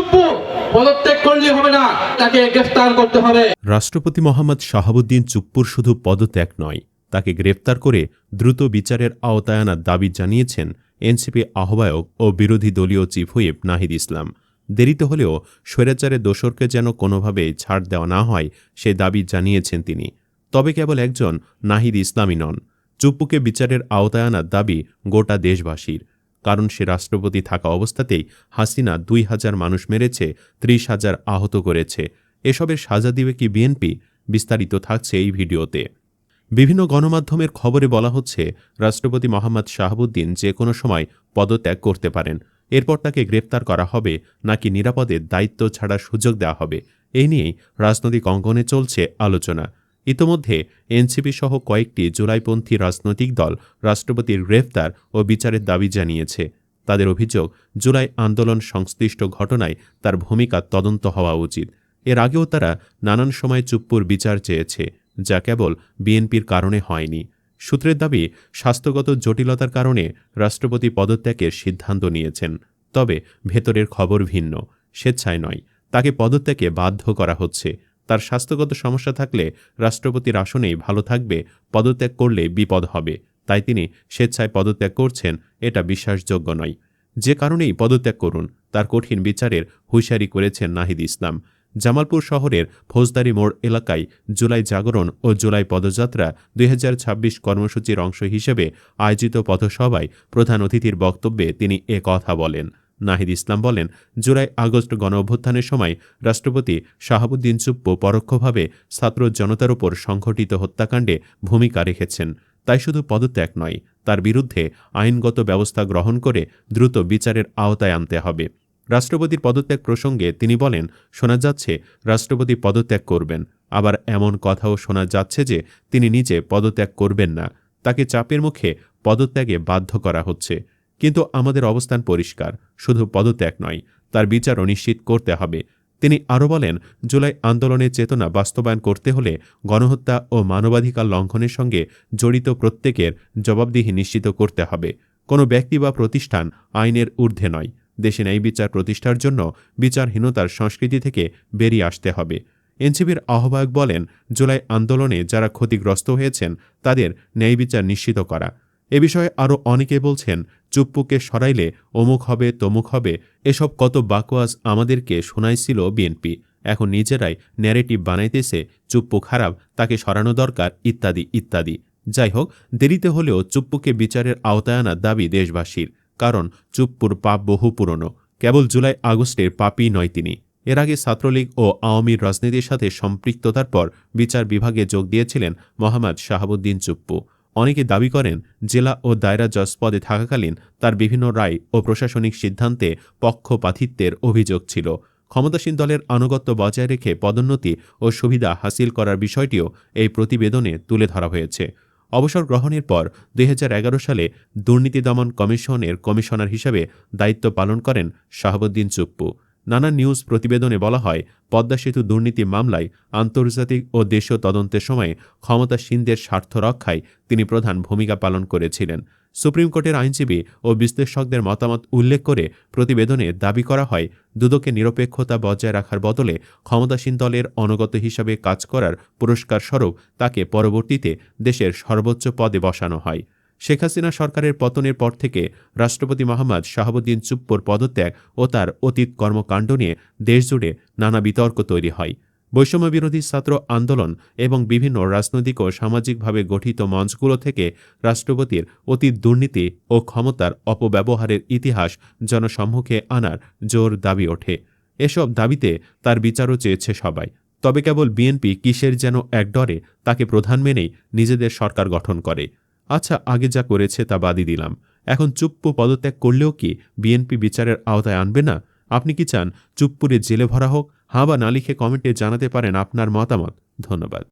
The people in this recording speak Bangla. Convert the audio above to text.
চুপ্পু পদত্যাগ করলে হবে না, তাকে গ্রেফতার করতে হবে। রাষ্ট্রপতি মোহাম্মদ শাহাবুদ্দিন চুপ্পুর শুধু পদত্যাগ নয়, তাকে গ্রেফতার করে দ্রুত বিচারের আওতায় আনার দাবি জানিয়েছেন এনসিপি আহ্বায়ক ও বিরোধী দলীয় চিফ হুইপ নাহিদ ইসলাম। দেরিতে হলেও স্বৈরাচারের দোসরকে যেন কোনোভাবেই ছাড় দেওয়া না হয় সে দাবি জানিয়েছেন তিনি। তবে কেবল একজন নাহিদ ইসলামই নন, চুপ্পুকে বিচারের আওতায় আনার দাবি গোটা দেশবাসীর। কারণ সে রাষ্ট্রপতি থাকা অবস্থাতেই হাসিনা ২,০০০ মানুষ মেরেছে, ৩০,০০০ আহত করেছে। এসবের সাজা দিবে কি বিএনপি? বিস্তারিত থাকছে এই ভিডিওতে। বিভিন্ন গণমাধ্যমের খবরে বলা হচ্ছে রাষ্ট্রপতি মোহাম্মদ শাহাবুদ্দিন যে কোনো সময় পদত্যাগ করতে পারেন। এরপর তাকে গ্রেপ্তার করা হবে নাকি নিরাপদে দায়িত্ব ছাড়ার সুযোগ দেওয়া হবে, এই নিয়েই রাজনৈতিক অঙ্গনে চলছে আলোচনা। ইতোমধ্যে এনসিপি সহ কয়েকটি জুলাইপন্থী রাজনৈতিক দল রাষ্ট্রপতির গ্রেফতার ও বিচারের দাবি জানিয়েছে। তাদের অভিযোগ, জুলাই আন্দোলন সংশ্লিষ্ট ঘটনায় তার ভূমিকা তদন্ত হওয়া উচিত। এর আগেও তারা নানান সময় চুপ্পুর বিচার চেয়েছে, যা কেবল বিএনপির কারণে হয়নি। সূত্রের দাবি, স্বাস্থ্যগত জটিলতার কারণে রাষ্ট্রপতি পদত্যাগের সিদ্ধান্ত নিয়েছেন। তবে ভেতরের খবর ভিন্ন, স্বেচ্ছায় নয়, তাকে পদত্যাগে বাধ্য করা হচ্ছে। তার স্বাস্থ্যগত সমস্যা থাকলে রাষ্ট্রপতির আসনেই ভালো থাকবে, পদত্যাগ করলে বিপদ হবে। তাই তিনি স্বেচ্ছায় পদত্যাগ করছেন, এটা বিশ্বাসযোগ্য নয়। যে কারণেই পদত্যাগ করুন, তার কঠিন বিচারের হুঁশিয়ারি করেছেন নাহিদ ইসলাম। জামালপুর শহরের ফৌজদারি মোড় এলাকায় জুলাই জাগরণ ও জুলাই পদযাত্রা ২০২৬ কর্মসূচির অংশ হিসেবে আয়োজিত পথসভায় প্রধান অতিথির বক্তব্যে তিনি এ কথা বলেন। নাহিদ ইসলাম বলেন, জুলাই আগস্ট গণঅভ্যুত্থানের সময় রাষ্ট্রপতি শাহাবুদ্দিন চুপ্পু পরোক্ষভাবে ছাত্র জনতার উপর সংঘটিত হত্যাকাণ্ডে ভূমিকা রেখেছেন। তাই শুধু পদত্যাগ নয়, তার বিরুদ্ধে আইনগত ব্যবস্থা গ্রহণ করে দ্রুত বিচারের আওতায় আনতে হবে। রাষ্ট্রপতির পদত্যাগ প্রসঙ্গে তিনি বলেন, শোনা যাচ্ছে রাষ্ট্রপতি পদত্যাগ করবেন, আবার এমন কথাও শোনা যাচ্ছে যে তিনি নিজে পদত্যাগ করবেন না, তাকে চাপের মুখে পদত্যাগে বাধ্য করা হচ্ছে। কিন্তু আমাদের অবস্থান পরিষ্কার, শুধু পদত্যাগ নয়, তার বিচারও নিশ্চিত করতে হবে। তিনি আরও বলেন, জুলাই আন্দোলনের চেতনা বাস্তবায়ন করতে হলে গণহত্যা ও মানবাধিকার লঙ্ঘনের সঙ্গে জড়িত প্রত্যেকের জবাবদিহি নিশ্চিত করতে হবে। কোনো ব্যক্তি বা প্রতিষ্ঠান আইনের ঊর্ধ্বে নয়। দেশে ন্যায় বিচার প্রতিষ্ঠার জন্য বিচারহীনতার সংস্কৃতি থেকে বেরিয়ে আসতে হবে। এনসিপির আহ্বায়ক বলেন, জুলাই আন্দোলনে যারা ক্ষতিগ্রস্ত হয়েছেন তাদের ন্যায় বিচার নিশ্চিত করা। এ বিষয়ে আরও অনেকে বলছেন, চুপ্পুকে সরাইলে অমুক হবে তমুক হবে, এসব কত বাকওয়াজ আমাদেরকে শোনাইছিল বিএনপি। এখন নিজেরাই ন্যারেটিভ বানাইতেছে চুপ্পু খারাপ, তাকে সরানো দরকার, ইত্যাদি ইত্যাদি। যাই হোক, দেরিতে হলেও চুপ্পুকে বিচারের আওতায় আনার দাবি দেশবাসীর। কারণ চুপ্পুর পাপ বহু পুরনো, কেবল জুলাই আগস্টের পাপই নয় তিনি। এর আগে ছাত্রলীগ ও আওয়ামীর রাজনীতির সাথে সম্পৃক্ততার পর বিচার বিভাগে যোগ দিয়েছিলেন মোহাম্মদ শাহাবুদ্দিন চুপ্পু। অনেকে দাবি করেন, জেলা ও দায়রা জজ পদে থাকাকালীন তার বিভিন্ন রায় ও প্রশাসনিক সিদ্ধান্তে পক্ষপাতিত্বের অভিযোগ ছিল। ক্ষমতাসীন দলের আনুগত্য বজায় রেখে পদোন্নতি ও সুবিধা হাসিল করার বিষয়টিও এই প্রতিবেদনে তুলে ধরা হয়েছে। অবসর গ্রহণের পর ২০১১ সালে দুর্নীতি দমন কমিশনের কমিশনার হিসেবে দায়িত্ব পালন করেন শাহাবুদ্দিন চুপ্পু। নানা নিউজ প্রতিবেদনে বলা হয়, পদ্মা সেতু দুর্নীতি মামলায় আন্তর্জাতিক ও দেশীয় তদন্তের সময় ক্ষমতাসীনদের স্বার্থ রক্ষায় তিনি প্রধান ভূমিকা পালন করেছিলেন। সুপ্রিম কোর্টের আইনজীবী ও বিশ্লেষকদের মতামত উল্লেখ করে প্রতিবেদনে দাবি করা হয়, দুদকে নিরপেক্ষতা বজায় রাখার বদলে ক্ষমতাসীন দলের অনুগত হিসাবে কাজ করার পুরস্কার স্বরূপ তাকে পরবর্তীতে দেশের সর্বোচ্চ পদে বসানো হয়। শেখ হাসিনা সরকারের পতনের পর থেকে রাষ্ট্রপতি মোহাম্মদ শাহাবুদ্দিন চুপ্পুর পদত্যাগ ও তার অতীত কর্মকাণ্ড নিয়ে দেশজুড়ে নানা বিতর্ক তৈরি হয়। বৈষম্যবিরোধী ছাত্র আন্দোলন এবং বিভিন্ন রাজনৈতিক ও সামাজিকভাবে গঠিত মঞ্চগুলো থেকে রাষ্ট্রপতির অতীত দুর্নীতি ও ক্ষমতার অপব্যবহারের ইতিহাস জনসম্মুখে আনার জোর দাবি ওঠে। এসব দাবিতে তার বিচারও চেয়েছে সবাই। তবে কেবল বিএনপি কিসের যেন এক ডরে তাকে প্রধান মেনেই নিজেদের সরকার গঠন করে। আচ্ছা, আগে যা করেছে তা বাদই দিলাম, এখন চুপ্পু পদত্যাগ করলেও কি বিএনপি বিচারের আওতায় আনবে না? আপনি কি চান চুপ্পুরে জেলে ভরা হোক? হাঁ বা না লিখে কমেন্টে জানাতে পারেন আপনার মতামত। ধন্যবাদ।